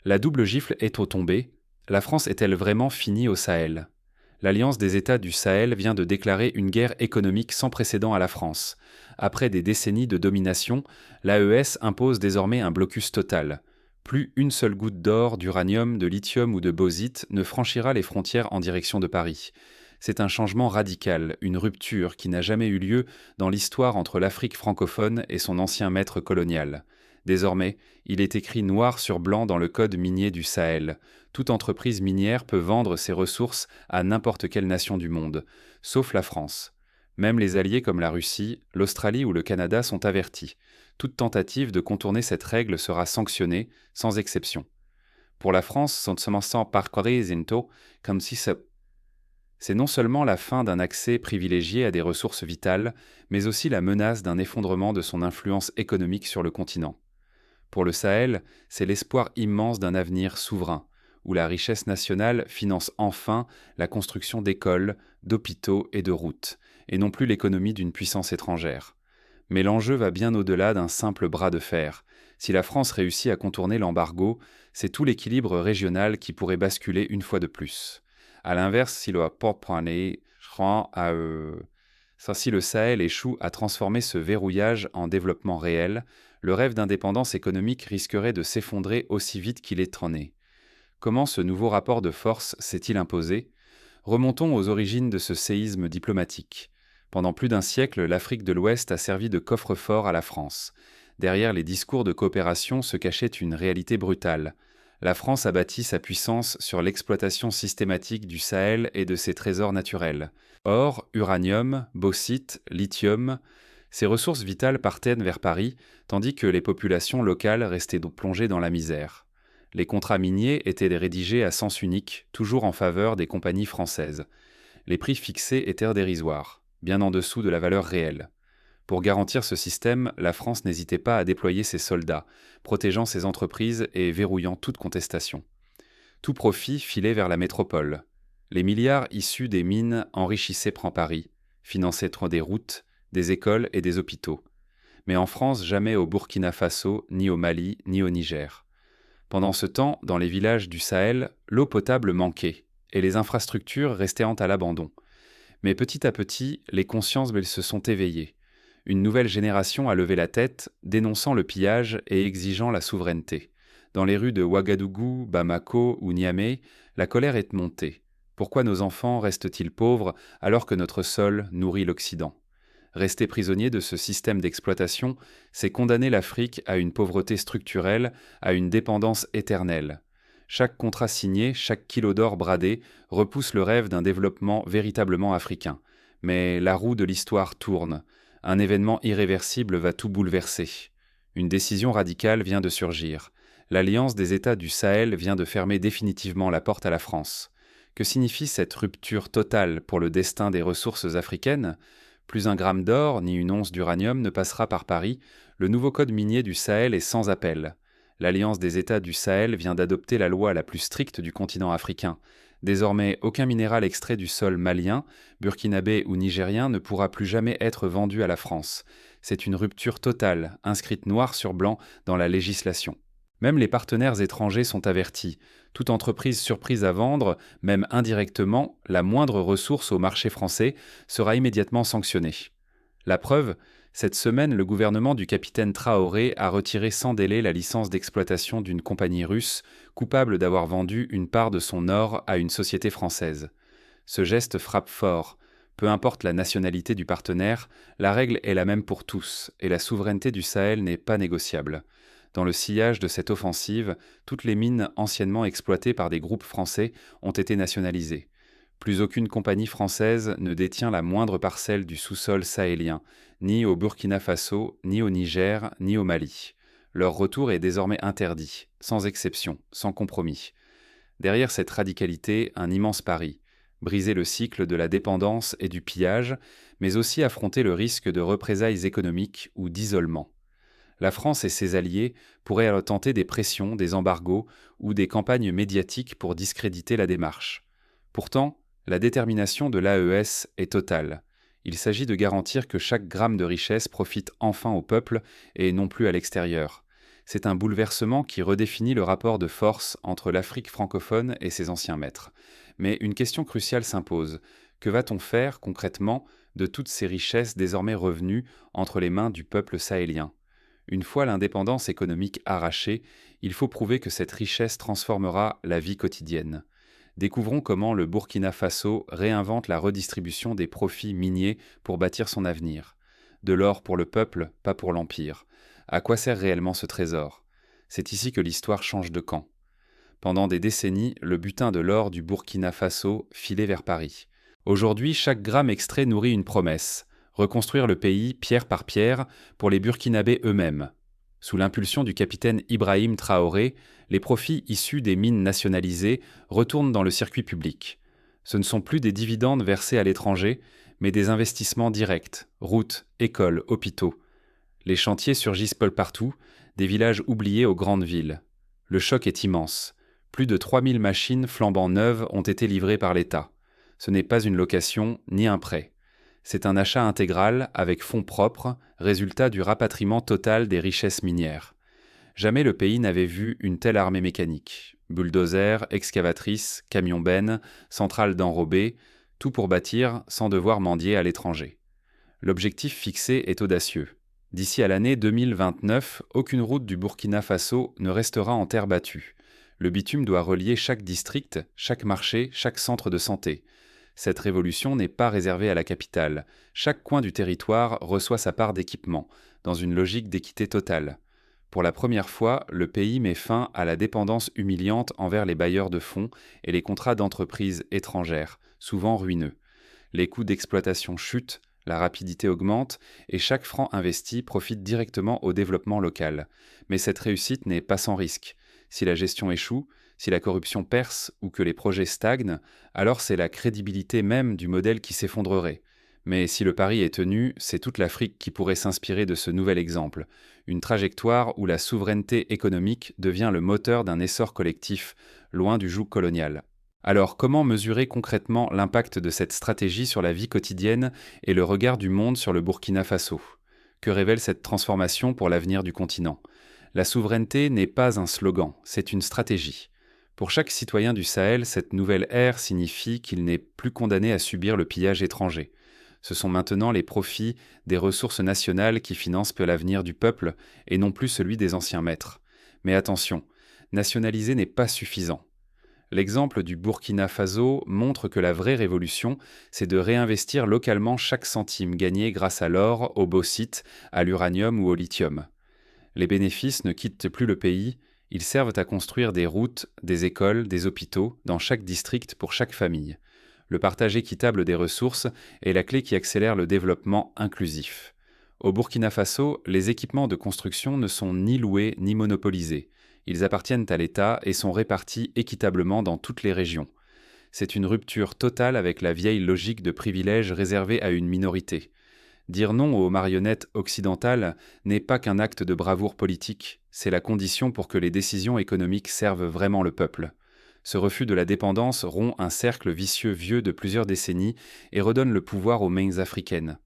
La double gifle est tombée. La France est-elle vraiment finie au Sahel? L'Alliance des États du Sahel vient de déclarer une guerre économique sans précédent à la France. Après des décennies de domination, l'AES impose désormais un blocus total. Plus une seule goutte d'or, d'uranium, de lithium ou de bauxite ne franchira les frontières en direction de Paris. C'est un changement radical, une rupture qui n'a jamais eu lieu dans l'histoire entre l'Afrique francophone et son ancien maître colonial. Désormais, il est écrit noir sur blanc dans le code minier du Sahel. Toute entreprise minière peut vendre ses ressources à n'importe quelle nation du monde, sauf la France. Même les alliés comme la Russie, l'Australie ou le Canada sont avertis. Toute tentative de contourner cette règle sera sanctionnée, sans exception. Pour la France, son commençant par Corriento, comme si c'est non seulement la fin d'un accès privilégié à des ressources vitales, mais aussi la menace d'un effondrement de son influence économique sur le continent. Pour le Sahel, c'est l'espoir immense d'un avenir souverain, où la richesse nationale finance enfin la construction d'écoles, d'hôpitaux et de routes, et non plus l'économie d'une puissance étrangère. Mais l'enjeu va bien au-delà d'un simple bras de fer. Si la France réussit à contourner l'embargo, c'est tout l'équilibre régional qui pourrait basculer une fois de plus. À l'inverse, si le Sahel échoue à transformer ce verrouillage en développement réel, le rêve d'indépendance économique risquerait de s'effondrer aussi vite qu'il est né. Comment ce nouveau rapport de force s'est-il imposé? Remontons aux origines de ce séisme diplomatique. Pendant plus d'un siècle, l'Afrique de l'Ouest a servi de coffre-fort à la France. Derrière les discours de coopération se cachait une réalité brutale. La France a bâti sa puissance sur l'exploitation systématique du Sahel et de ses trésors naturels. Or, uranium, bauxite, lithium, ces ressources vitales partaient vers Paris, tandis que les populations locales restaient donc plongées dans la misère. Les contrats miniers étaient rédigés à sens unique, toujours en faveur des compagnies françaises. Les prix fixés étaient dérisoires, bien en dessous de la valeur réelle. Pour garantir ce système, la France n'hésitait pas à déployer ses soldats, protégeant ses entreprises et verrouillant toute contestation. Tout profit filait vers la métropole. Les milliards issus des mines enrichissaient Paris, finançaient des routes, des écoles et des hôpitaux. Mais en France, jamais au Burkina Faso, ni au Mali, ni au Niger. Pendant ce temps, dans les villages du Sahel, l'eau potable manquait, et les infrastructures restaient à l'abandon. Mais petit à petit, les consciences se sont éveillées. Une nouvelle génération a levé la tête, dénonçant le pillage et exigeant la souveraineté. Dans les rues de Ouagadougou, Bamako ou Niamey, la colère est montée. Pourquoi nos enfants restent-ils pauvres alors que notre sol nourrit l'Occident? Rester prisonnier de ce système d'exploitation, c'est condamner l'Afrique à une pauvreté structurelle, à une dépendance éternelle. Chaque contrat signé, chaque kilo d'or bradé repousse le rêve d'un développement véritablement africain. Mais la roue de l'histoire tourne. Un événement irréversible va tout bouleverser. Une décision radicale vient de surgir. L'Alliance des États du Sahel vient de fermer définitivement la porte à la France. Que signifie cette rupture totale pour le destin des ressources africaines? Plus un gramme d'or, ni une once d'uranium ne passera par Paris. Le nouveau code minier du Sahel est sans appel. L'Alliance des États du Sahel vient d'adopter la loi la plus stricte du continent africain. Désormais, aucun minéral extrait du sol malien, burkinabé ou nigérien ne pourra plus jamais être vendu à la France. C'est une rupture totale, inscrite noir sur blanc dans la législation. Même les partenaires étrangers sont avertis. Toute entreprise surprise à vendre, même indirectement, la moindre ressource au marché français sera immédiatement sanctionnée. La preuve, cette semaine, le gouvernement du capitaine Traoré a retiré sans délai la licence d'exploitation d'une compagnie russe coupable d'avoir vendu une part de son or à une société française. Ce geste frappe fort. Peu importe la nationalité du partenaire, la règle est la même pour tous, et la souveraineté du Sahel n'est pas négociable. Dans le sillage de cette offensive, toutes les mines anciennement exploitées par des groupes français ont été nationalisées. Plus aucune compagnie française ne détient la moindre parcelle du sous-sol sahélien, ni au Burkina Faso, ni au Niger, ni au Mali. Leur retour est désormais interdit, sans exception, sans compromis. Derrière cette radicalité, un immense pari. Briser le cycle de la dépendance et du pillage, mais aussi affronter le risque de représailles économiques ou d'isolement. La France et ses alliés pourraient alors tenter des pressions, des embargos ou des campagnes médiatiques pour discréditer la démarche. Pourtant, la détermination de l'AES est totale. Il s'agit de garantir que chaque gramme de richesse profite enfin au peuple et non plus à l'extérieur. C'est un bouleversement qui redéfinit le rapport de force entre l'Afrique francophone et ses anciens maîtres. Mais une question cruciale s'impose. Que va-t-on faire concrètement de toutes ces richesses désormais revenues entre les mains du peuple sahélien? Une fois l'indépendance économique arrachée, il faut prouver que cette richesse transformera la vie quotidienne. Découvrons comment le Burkina Faso réinvente la redistribution des profits miniers pour bâtir son avenir. De l'or pour le peuple, pas pour l'empire. À quoi sert réellement ce trésor? C'est ici que l'histoire change de camp. Pendant des décennies, le butin de l'or du Burkina Faso filait vers Paris. Aujourd'hui, chaque gramme extrait nourrit une promesse: reconstruire le pays pierre par pierre pour les Burkinabés eux-mêmes. Sous l'impulsion du capitaine Ibrahim Traoré, les profits issus des mines nationalisées retournent dans le circuit public. Ce ne sont plus des dividendes versés à l'étranger, mais des investissements directs: routes, écoles, hôpitaux. Les chantiers surgissent peu partout, des villages oubliés aux grandes villes. Le choc est immense. Plus de 3000 machines flambant neuves ont été livrées par l'État. Ce n'est pas une location ni un prêt. C'est un achat intégral avec fonds propres, résultat du rapatriement total des richesses minières. Jamais le pays n'avait vu une telle armée mécanique. Bulldozers, excavatrices, camions-bennes, centrales d'enrobés, tout pour bâtir sans devoir mendier à l'étranger. L'objectif fixé est audacieux. D'ici à l'année 2029, aucune route du Burkina Faso ne restera en terre battue. Le bitume doit relier chaque district, chaque marché, chaque centre de santé. Cette révolution n'est pas réservée à la capitale. Chaque coin du territoire reçoit sa part d'équipement, dans une logique d'équité totale. Pour la première fois, le pays met fin à la dépendance humiliante envers les bailleurs de fonds et les contrats d'entreprises étrangères, souvent ruineux. Les coûts d'exploitation chutent, la rapidité augmente et chaque franc investi profite directement au développement local. Mais cette réussite n'est pas sans risque. Si la gestion échoue, si la corruption perce ou que les projets stagnent, alors c'est la crédibilité même du modèle qui s'effondrerait. Mais si le pari est tenu, c'est toute l'Afrique qui pourrait s'inspirer de ce nouvel exemple, une trajectoire où la souveraineté économique devient le moteur d'un essor collectif, loin du joug colonial. Alors, comment mesurer concrètement l'impact de cette stratégie sur la vie quotidienne et le regard du monde sur le Burkina Faso? Que révèle cette transformation pour l'avenir du continent? La souveraineté n'est pas un slogan, c'est une stratégie. Pour chaque citoyen du Sahel, cette nouvelle ère signifie qu'il n'est plus condamné à subir le pillage étranger. Ce sont maintenant les profits des ressources nationales qui financent l'avenir du peuple et non plus celui des anciens maîtres. Mais attention, nationaliser n'est pas suffisant. L'exemple du Burkina Faso montre que la vraie révolution, c'est de réinvestir localement chaque centime gagné grâce à l'or, au bauxite, à l'uranium ou au lithium. Les bénéfices ne quittent plus le pays, ils servent à construire des routes, des écoles, des hôpitaux, dans chaque district pour chaque famille. Le partage équitable des ressources est la clé qui accélère le développement inclusif. Au Burkina Faso, les équipements de construction ne sont ni loués ni monopolisés. Ils appartiennent à l'État et sont répartis équitablement dans toutes les régions. C'est une rupture totale avec la vieille logique de privilèges réservés à une minorité. Dire non aux marionnettes occidentales n'est pas qu'un acte de bravoure politique, c'est la condition pour que les décisions économiques servent vraiment le peuple. Ce refus de la dépendance rompt un cercle vicieux vieux de plusieurs décennies et redonne le pouvoir aux mains africaines.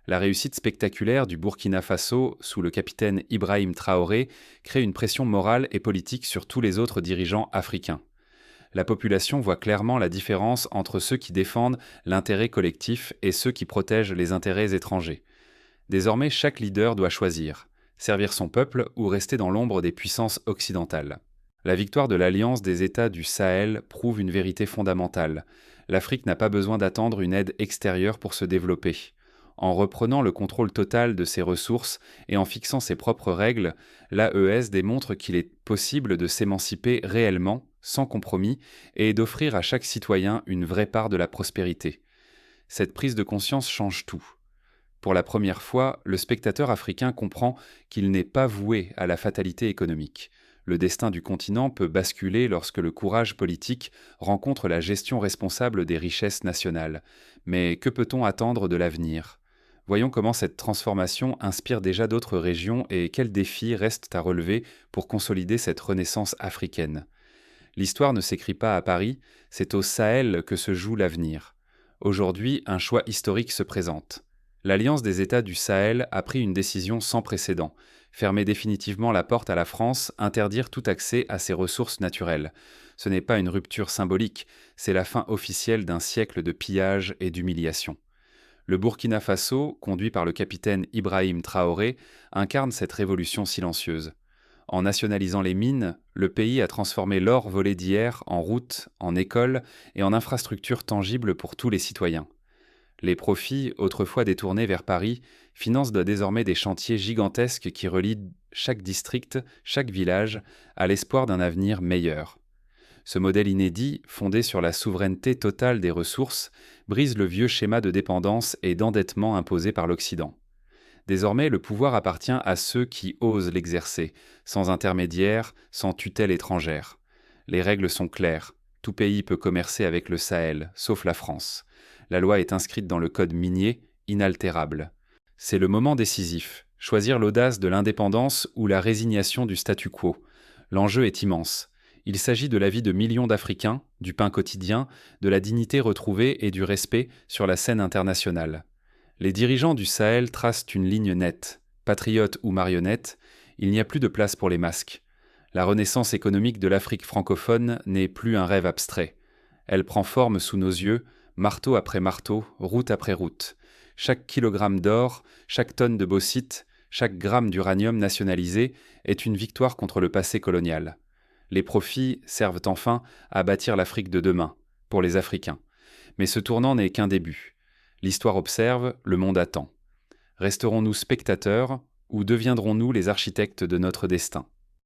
La réussite spectaculaire du Burkina Faso, sous le capitaine Ibrahim Traoré, crée une pression morale et politique sur tous les autres dirigeants africains. La population voit clairement la différence entre ceux qui défendent l'intérêt collectif et ceux qui protègent les intérêts étrangers. Désormais, chaque leader doit choisir: servir son peuple ou rester dans l'ombre des puissances occidentales. La victoire de l'Alliance des États du Sahel prouve une vérité fondamentale. L'Afrique n'a pas besoin d'attendre une aide extérieure pour se développer. En reprenant le contrôle total de ses ressources et en fixant ses propres règles, l'AES démontre qu'il est possible de s'émanciper réellement, sans compromis, et d'offrir à chaque citoyen une vraie part de la prospérité. Cette prise de conscience change tout. Pour la première fois, le spectateur africain comprend qu'il n'est pas voué à la fatalité économique. Le destin du continent peut basculer lorsque le courage politique rencontre la gestion responsable des richesses nationales. Mais que peut-on attendre de l'avenir ? Voyons comment cette transformation inspire déjà d'autres régions et quels défis restent à relever pour consolider cette renaissance africaine. L'histoire ne s'écrit pas à Paris, c'est au Sahel que se joue l'avenir. Aujourd'hui, un choix historique se présente. L'Alliance des États du Sahel a pris une décision sans précédent: Fermer définitivement la porte à la France, interdire tout accès à ses ressources naturelles. Ce n'est pas une rupture symbolique, c'est la fin officielle d'un siècle de pillage et d'humiliation. Le Burkina Faso, conduit par le capitaine Ibrahim Traoré, incarne cette révolution silencieuse. En nationalisant les mines, le pays a transformé l'or volé d'hier en routes, en écoles et en infrastructures tangibles pour tous les citoyens. Les profits, autrefois détournés vers Paris, financent désormais des chantiers gigantesques qui relient chaque district, chaque village, à l'espoir d'un avenir meilleur. Ce modèle inédit, fondé sur la souveraineté totale des ressources, brise le vieux schéma de dépendance et d'endettement imposé par l'Occident. Désormais, le pouvoir appartient à ceux qui osent l'exercer, sans intermédiaire, sans tutelle étrangère. Les règles sont claires. Tout pays peut commercer avec le Sahel, sauf la France. La loi est inscrite dans le code minier, inaltérable. C'est le moment décisif. Choisir l'audace de l'indépendance ou la résignation du statu quo. L'enjeu est immense. Il s'agit de la vie de millions d'Africains, du pain quotidien, de la dignité retrouvée et du respect sur la scène internationale. Les dirigeants du Sahel tracent une ligne nette. Patriotes ou marionnettes, il n'y a plus de place pour les masques. La renaissance économique de l'Afrique francophone n'est plus un rêve abstrait. Elle prend forme sous nos yeux, marteau après marteau, route après route. Chaque kilogramme d'or, chaque tonne de bauxite, chaque gramme d'uranium nationalisé est une victoire contre le passé colonial. Les profits servent enfin à bâtir l'Afrique de demain, pour les Africains. Mais ce tournant n'est qu'un début. L'histoire observe, le monde attend. Resterons-nous spectateurs ou deviendrons-nous les architectes de notre destin ?